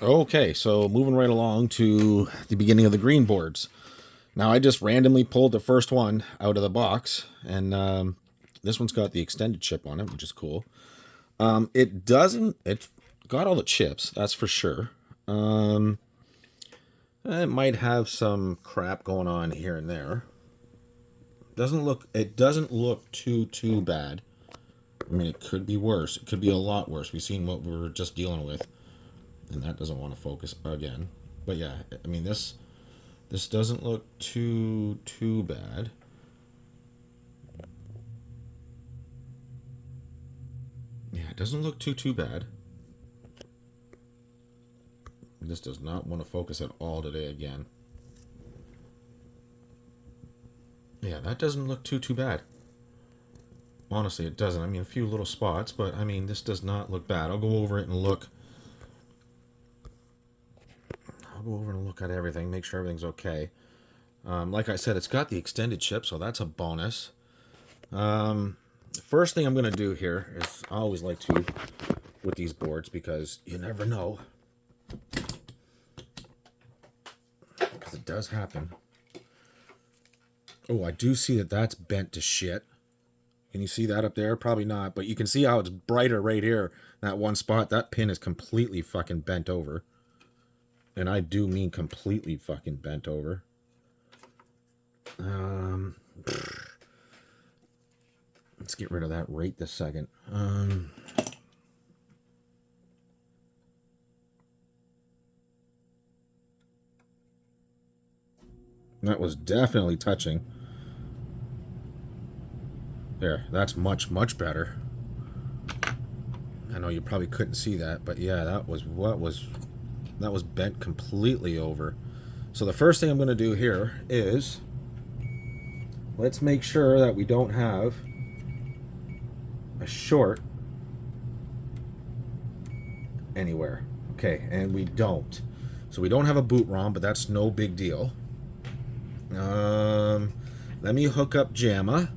Okay, so moving right along to the beginning of the green boards. Now I just randomly pulled the first one out of the box, and this one's got the extended chip on it, which is cool. It doesn't. It got all the chips, that's for sure. It might have some crap going on here and there. Doesn't look. It doesn't look too bad. I mean, it could be worse. It could be a lot worse. We've seen what we were just dealing with, and that doesn't want to focus again. But yeah, I mean this doesn't look too bad. Yeah, it doesn't look too bad. This does not want to focus at all today again. Yeah, that doesn't look too bad. Honestly, it doesn't. I mean, a few little spots, but I mean, this does not look bad. I'll go over it and look. I'll go over and look at everything, make sure everything's okay. Like I said, it's got the extended chip, so that's a bonus. First thing I'm going to do here is I always like to with these boards because you never know. Because it does happen. Oh, I do see that that's bent to shit. Can you see that up there? Probably not, but you can see how it's brighter right here. That one spot, that pin is completely fucking bent over. And I do mean completely fucking bent over. Let's get rid of that right this second. That was definitely touching. There, that's much better. I know you probably couldn't see that, but yeah, that was bent completely over. So the first thing I'm going to do here is let's make sure that we don't have a short anywhere. Okay, and we don't. So we don't have a boot ROM, but that's no big deal. Let me hook up JAMA.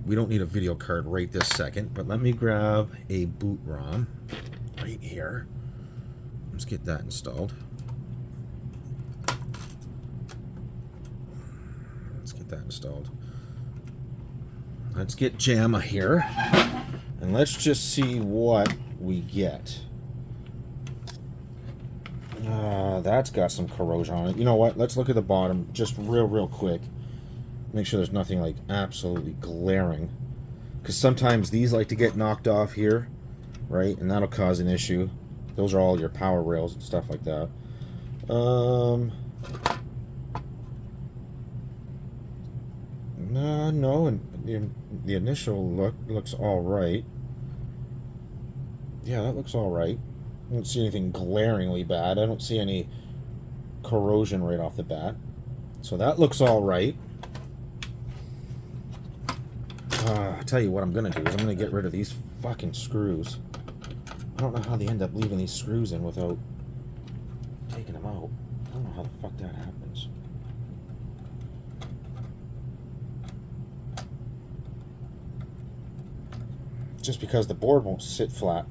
We don't need a video card right this second, but let me grab a boot ROM right here. Let's get that installed. Let's get JAMA here, and let's just see what we get. That's got some corrosion on it. You know what? Let's look at the bottom just real quick. Make sure there's nothing like absolutely glaring. Because sometimes these like to get knocked off here, right? And that'll cause an issue. Those are all your power rails and stuff like that. No, and the initial looks all right. Yeah, that looks all right. I don't see anything glaringly bad. I don't see any corrosion right off the bat. So that looks all right. I'll tell you what I'm going to do is I'm going to get rid of these fucking screws. I don't know how they end up leaving these screws in without taking them out. I don't know how the fuck that happens. Just because the board won't sit flat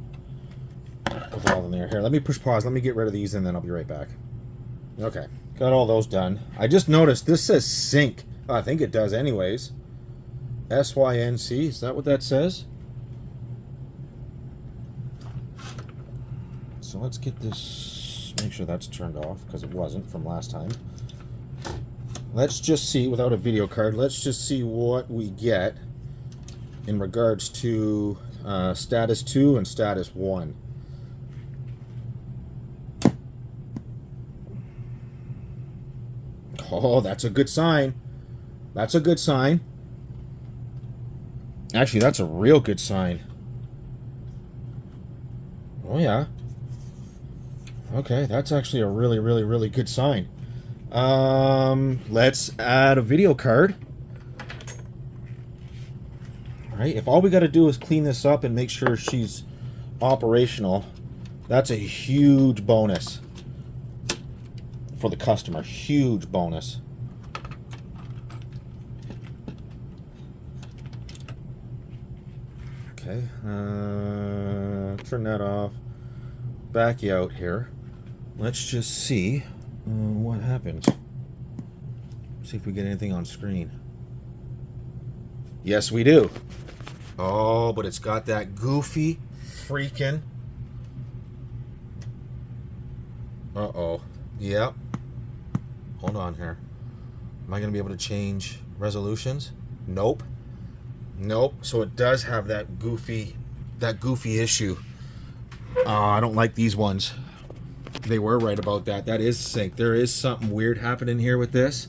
with all of them there. Here, let me push pause. Let me get rid of these and then I'll be right back. Okay, got all those done. I just noticed this says sync. Oh, I think it does anyways. SYNC, is that what that says? So let's get this, make sure that's turned off because it wasn't from last time. Let's just see, without a video card, let's just see what we get in regards to status 2 and status 1. Oh, that's a good sign. That's a good sign. Actually, that's a real good sign. Oh, yeah. Okay, that's actually a really good sign. Let's add a video card. All right, if all we got to do is clean this up and make sure she's operational, that's a huge bonus for the customer. Huge bonus. Okay, turn that off. back you out here. Let's just see what happens. See if we get anything on screen. Yes, we do. Oh, but it's got that goofy freaking... Uh-oh. Yep. Hold on here. Am I going to be able to change resolutions? Nope. Nope. So it does have that goofy issue. I don't like these ones. They were right about that. That is sync. There is something weird happening here with this.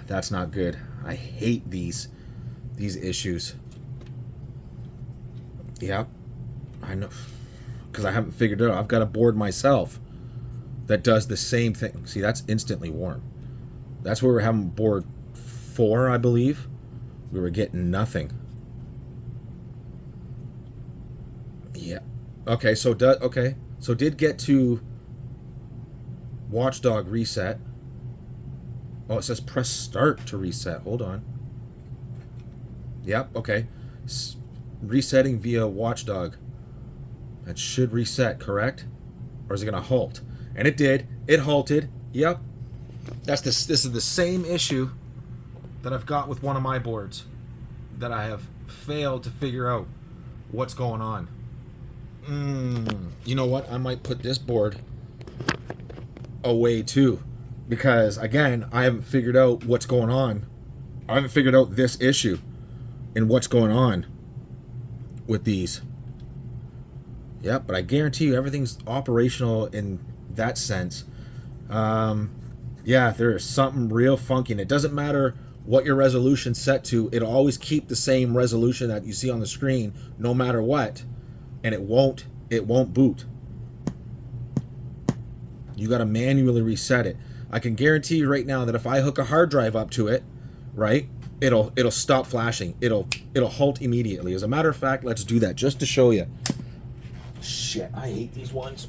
That's not good. I hate these issues. Yep. I know. Because I haven't figured it out. I've got a board myself that does the same thing. See, that's instantly warm. That's where we're having board 4, I believe. We were getting nothing. Yeah. Okay, so did get to Watchdog reset. Oh, it says press start to reset. Hold on. Yep, okay. Resetting via Watchdog. That should reset, correct? Or is it going to halt? And it did. It halted. Yep. This is the same issue that I've got with one of my boards that I have failed to figure out what's going on. You know what? I might put this board away too, because again, I haven't figured out what's going on. I haven't figured out this issue and what's going on with these. Yep, but I guarantee you everything's operational in that sense. Yeah, there is something real funky, and it doesn't matter what your resolution's set to. It'll always keep the same resolution that you see on the screen no matter what, and it won't boot. You got to manually reset it. I can guarantee you right now that if I hook a hard drive up to it, right, it'll stop flashing. It'll halt immediately. As a matter of fact, let's do that just to show you. Shit, I hate these ones.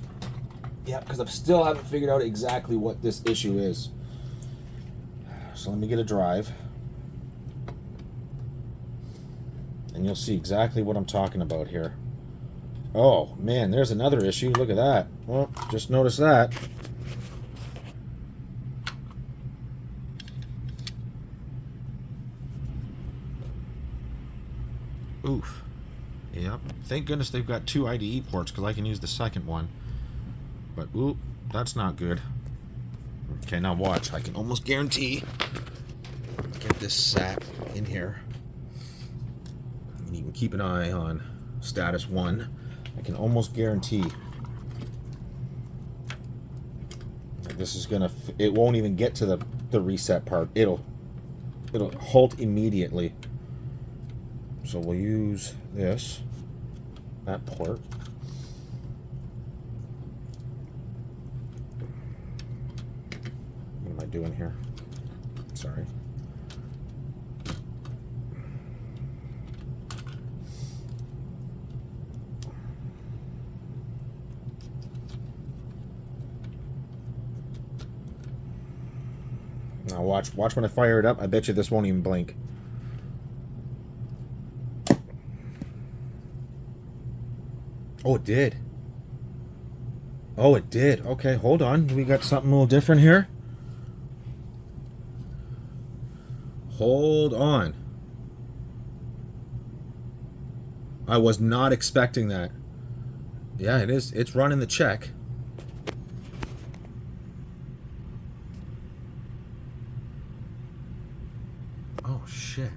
Yeah, because I still haven't figured out exactly what this issue is. So let me get a drive. And you'll see exactly what I'm talking about here. Oh, man, there's another issue. Look at that. Well, just notice that. Oof. Yep. Thank goodness they've got 2 IDE ports, because I can use the second one. But, oop, that's not good. Okay, now watch. I can almost guarantee... Get this sat in here. And you can keep an eye on status 1. I can almost guarantee that this is gonna... It won't even get to the reset part. It'll halt immediately. So we'll use this. That port. What am I doing here? Sorry. Now watch when I fire it up. I bet you this won't even blink. Oh, it did. Oh, it did. Okay, hold on. We got something a little different here. Hold on. I was not expecting that. Yeah, it is. It's running the check. Oh, shit.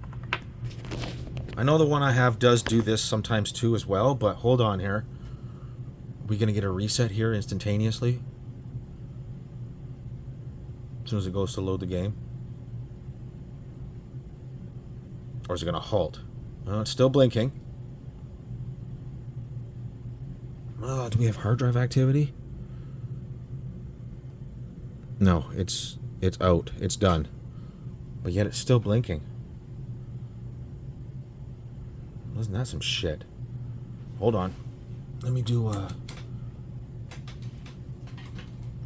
I know the one I have does do this sometimes too as well, but hold on here. Are we going to get a reset here instantaneously? As soon as it goes to load the game? Or is it going to halt? Oh, it's still blinking. Do we have hard drive activity? No, it's out. It's done. But yet it's still blinking. Isn't that some shit? Hold on. Let me do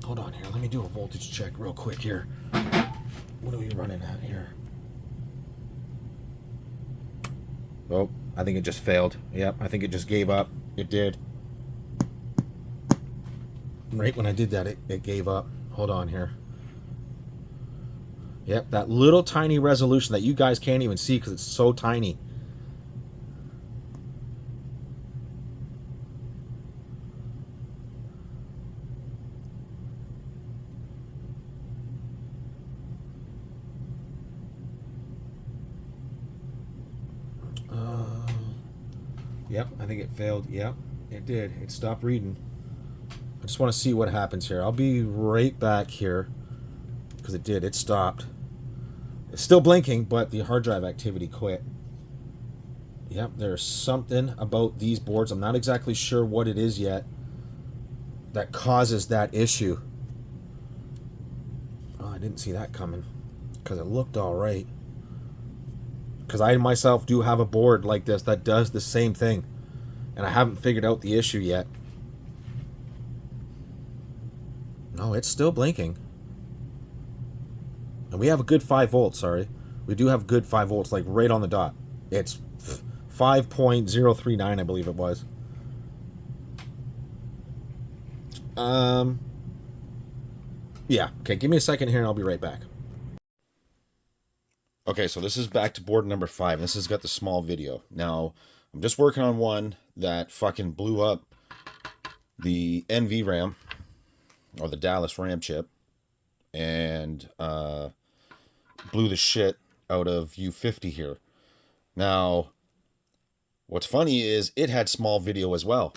hold on here. Let me do a voltage check real quick here. What are we running at here? Oh, I think it just failed. Yep, I think it just gave up. It did. Right when I did that, it gave up. Hold on here. Yep, that little tiny resolution that you guys can't even see because it's so tiny. Yep, I think it failed. Yep, it did. It stopped reading. I just want to see what happens here. I'll be right back here because it did. It stopped. It's still blinking, but the hard drive activity quit. Yep, there's something about these boards. I'm not exactly sure what it is yet that causes that issue. Oh, I didn't see that coming because it looked all right. Because I myself do have a board like this that does the same thing, and I haven't figured out the issue yet. No, it's still blinking. And we have a good 5 volts, sorry. We do have good 5 volts, like right on the dot. It's 5.039, I believe it was. Yeah, okay, give me a second here and I'll be right back. Okay, so this is back to board number 5. This has got the small video. Now, I'm just working on one that fucking blew up the NVRAM, or the Dallas RAM chip, and blew the shit out of U50 here. Now, what's funny is it had small video as well,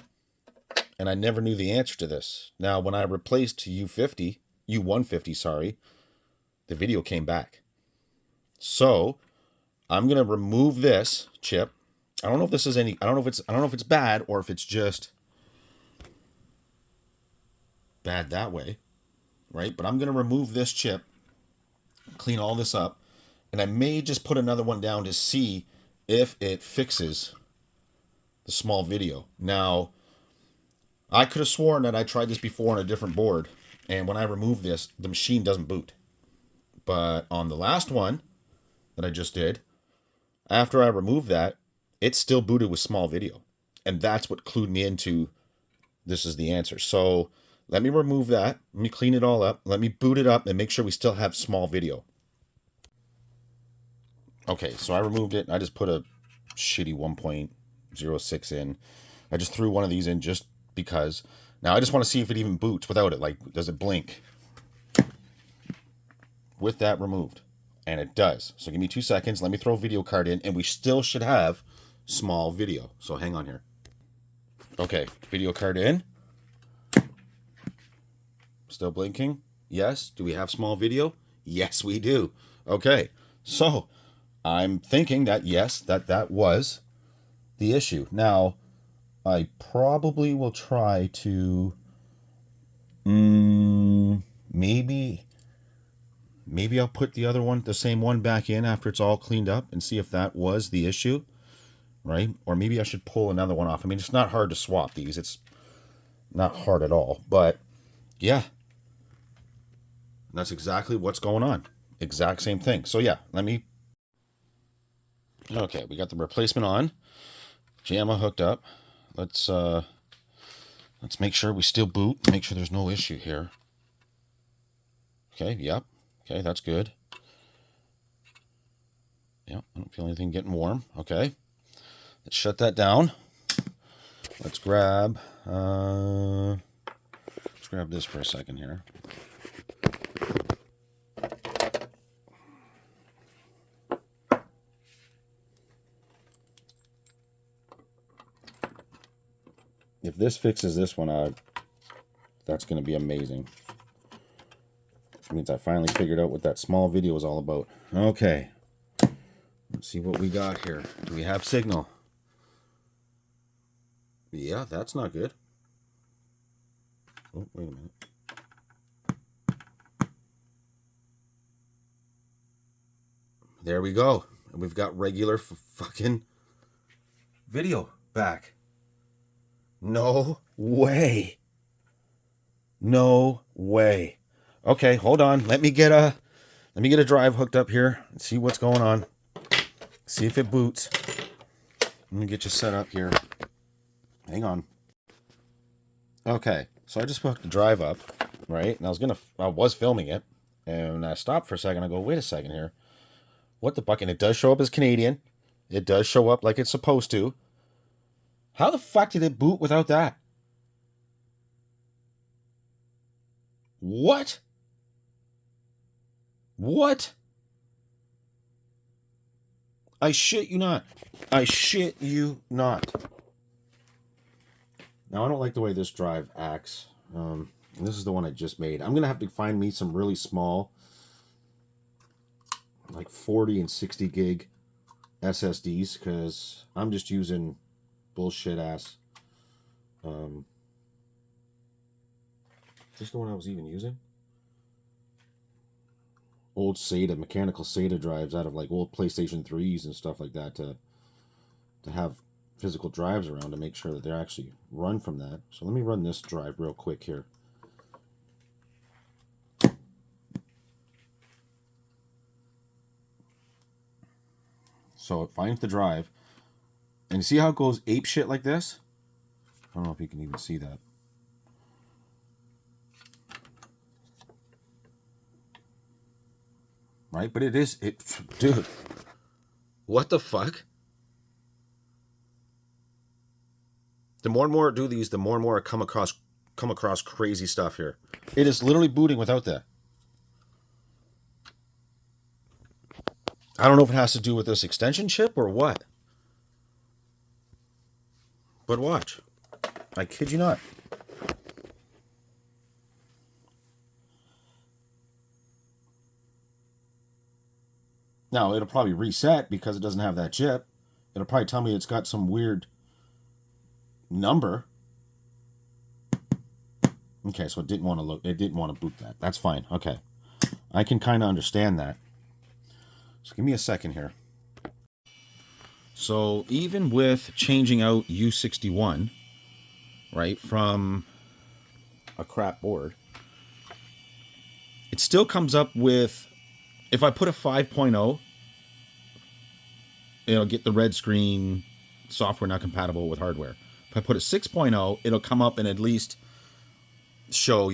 and I never knew the answer to this. Now, when I replaced U150, sorry, the video came back. So, I'm gonna remove this chip. I don't know if this is any. I don't know if it's bad or if it's just bad that way, right? But I'm gonna remove this chip, clean all this up, and I may just put another one down to see if it fixes the small video. Now, I could have sworn that I tried this before on a different board, and when I remove this, the machine doesn't boot. But on the last one that I just did, after I removed that, it still booted with small video. And that's what clued me into this is the answer. So let me remove that. Let me clean it all up. Let me boot it up and make sure we still have small video. Okay, so I removed it. I just put a shitty 1.06 in. I just threw one of these in just because. Now I just want to see if it even boots without it. Like, does it blink? With that removed. And it does. So give me 2 seconds. Let me throw a video card in. And we still should have small video. So hang on here. Okay, video card in. Still blinking? Yes. Do we have small video? Yes, we do. Okay, so I'm thinking that yes, that was the issue. Now, I probably will try to maybe I'll put the same one back in after it's all cleaned up and see if that was the issue, right? Or maybe I should pull another one off. I mean, it's not hard to swap these. It's not hard at all, but yeah, that's exactly what's going on. Exact same thing. So yeah, okay, we got the replacement on. JAMA hooked up. Let's make sure we still boot. Make sure there's no issue here. Okay, yep. Okay, that's good. Yep, I don't feel anything getting warm. Okay. Let's shut that down. Let's grab this for a second here. If this fixes this one out, that's going to be amazing. It means I finally figured out what that small video is all about. Okay. Let's see what we got here. Do we have signal? Yeah, that's not good. Oh, wait a minute. There we go. And we've got regular fucking video back. No way. No way. Okay, hold on. Let me get a drive hooked up here and see what's going on. See if it boots. Let me get you set up here. Hang on. Okay, So I just hooked the drive up, right? And I was filming it, and I stopped for a second. I go, wait a second here. What the fuck? And it does show up as Canadian. It does show up like it's supposed to. How the fuck did it boot without that? What? What? I shit you not. I shit you not. Now, I don't like the way this drive acts. This is the one I just made. I'm going to have to find me some really small, like 40 and 60 gig SSDs, because I'm just using bullshit ass. Is this the one I was even using? Old SATA, mechanical SATA drives out of like old PlayStation 3s and stuff like that to have physical drives around to make sure that they're actually run from that. So let me run this drive real quick here. So it finds the drive, and see how it goes ape shit like this? I don't know if you can even see that. Right? But dude, what the fuck? The more and more I do these, the more and more I come across crazy stuff here. It is literally booting without that. I don't know if it has to do with this extension chip or what. But watch. I kid you not. Now, it'll probably reset because it doesn't have that chip. It'll probably tell me it's got some weird number. Okay, so it didn't want to boot that. That's fine. Okay. I can kind of understand that. So give me a second here. So even with changing out U61, right, from a crap board, it still comes up with, if I put a 5.0, it'll get the red screen, software not compatible with hardware. If I put a 6.0, it'll come up and at least show,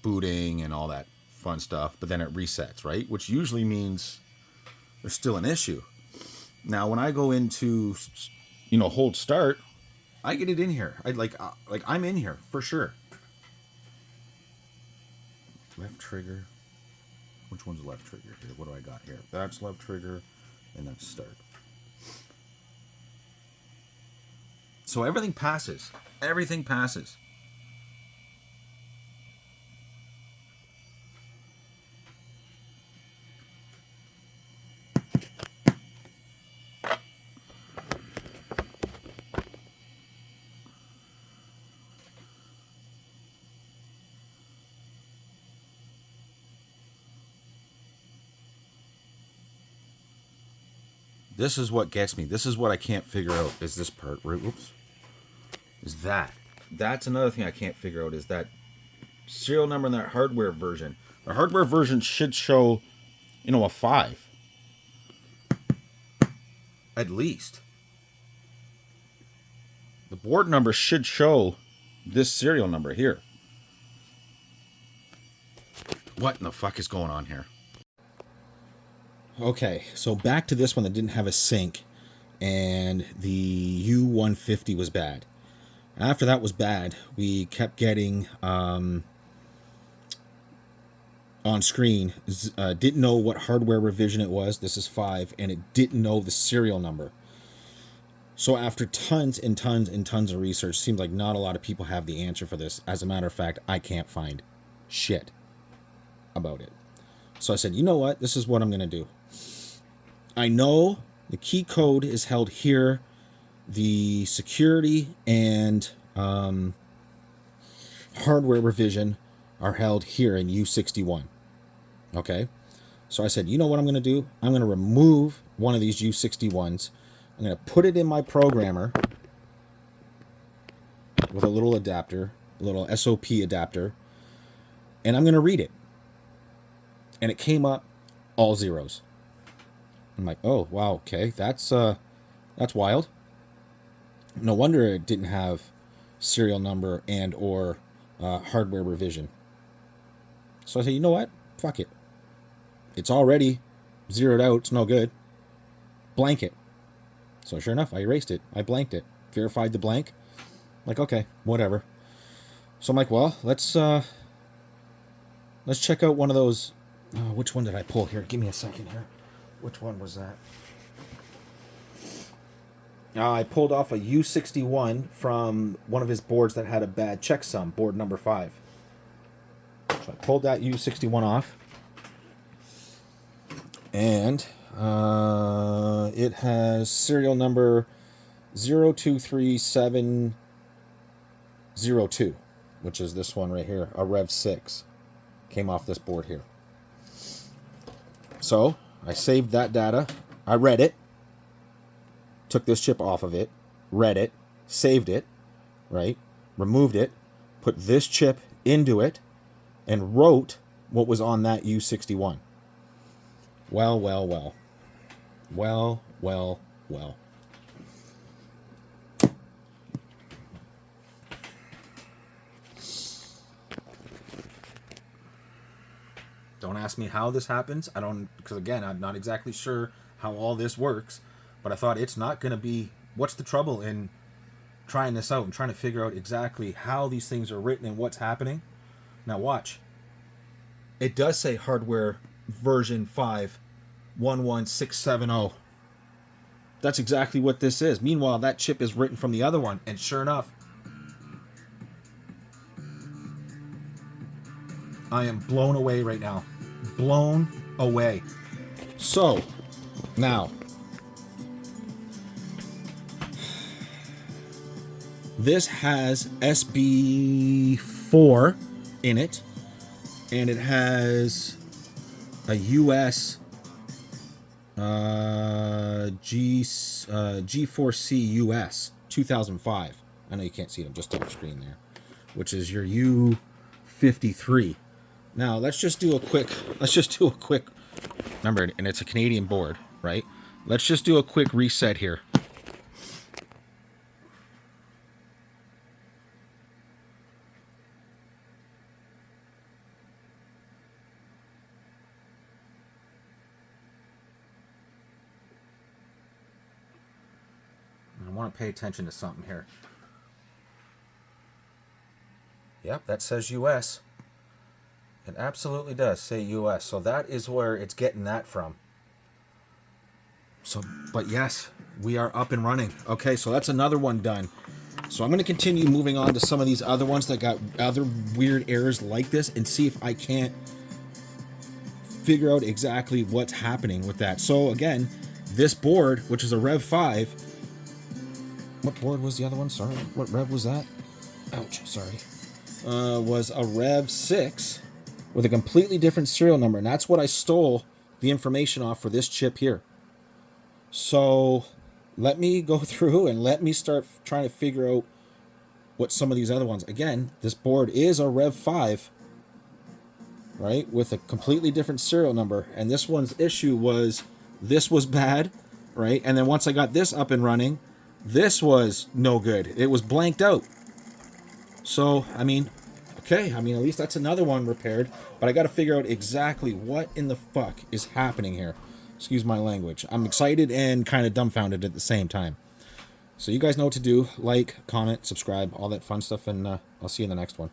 booting and all that fun stuff, but then it resets, right? Which usually means there's still an issue. Now, when I go into, hold start, I get it in here. I'm in here for sure. Left trigger. Which one's left trigger here? What do I got here? That's left trigger, and then start. So everything passes. Everything passes. This is what gets me. This is what I can't figure out. Is this part? Oops. Is that? That's another thing I can't figure out. Is that serial number in that hardware version? The hardware version should show, a 5. At least. The board number should show this serial number here. What in the fuck is going on here? Okay, so back to this one that didn't have a sync, and the U150 was bad. After that was bad, we kept getting on screen, didn't know what hardware revision it was. This is 5, and it didn't know the serial number. So after tons and tons and tons of research, seems like not a lot of people have the answer for this. As a matter of fact, I can't find shit about it. So I said, you know what? This is what I'm going to do. I know the key code is held here. The security and hardware revision are held here in U61. Okay? So I said, you know what I'm going to do? I'm going to remove one of these U61s. I'm going to put it in my programmer with a little adapter, a little SOP adapter, and I'm going to read it. And it came up all zeros. I'm like, oh, wow, okay, that's wild. No wonder it didn't have serial number and or hardware revision. So I said, you know what? Fuck it. It's already zeroed out. It's no good. Blank it. So sure enough, I erased it. I blanked it. Verified the blank. Like, okay, whatever. So I'm like, well, let's check out one of those. Which one did I pull here? Give me a second here. Which one was that? I pulled off a U61 from one of his boards that had a bad checksum, board number 5. So I pulled that U61 off. And it has serial number 023702, which is this one right here, a Rev 6. Came off this board here. So I saved that data. I read it. Took this chip off of it, read it, saved it, right? Removed it, put this chip into it, and wrote what was on that U61. Well, well, well. Well, well, well. Don't ask me how this happens. I don't, because again, I'm not exactly sure how all this works. But I thought it's not going to be, what's the trouble in trying this out and trying to figure out exactly how these things are written and what's happening? Now watch. It does say hardware version 511670. That's exactly what this is. Meanwhile, that chip is written from the other one. And sure enough, I am blown away right now. Blown away. So, now, this has SB4 in it, and it has a US G4C US 2005. I know you can't see it, I'm just on the screen there, which is your U53. Now let's just do a quick. Remember, and it's a Canadian board, right? Let's just do a quick reset here. I want to pay attention to something here. Yep, that says US. It absolutely does say US. So that is where it's getting that from. So, but yes, we are up and running. Okay, so that's another one done. So I'm going to continue moving on to some of these other ones that got other weird errors like this and see if I can't figure out exactly what's happening with that. So again, this board, which is a Rev 5. What board was the other one? Sorry. What Rev was that? Ouch, sorry. Was a Rev 6 with a completely different serial number. And that's what I stole the information off for this chip here. So let me go through and let me start trying to figure out what some of these other ones. Again, this board is a Rev 5, right, with a completely different serial number. And this one's issue was this was bad, right? And then once I got this up and running, this was no good. It was blanked out. So, I mean, okay, I mean, at least that's another one repaired. But I got to figure out exactly what in the fuck is happening here. Excuse my language. I'm excited and kind of dumbfounded at the same time. So you guys know what to do. Like, comment, subscribe, all that fun stuff. And I'll see you in the next one.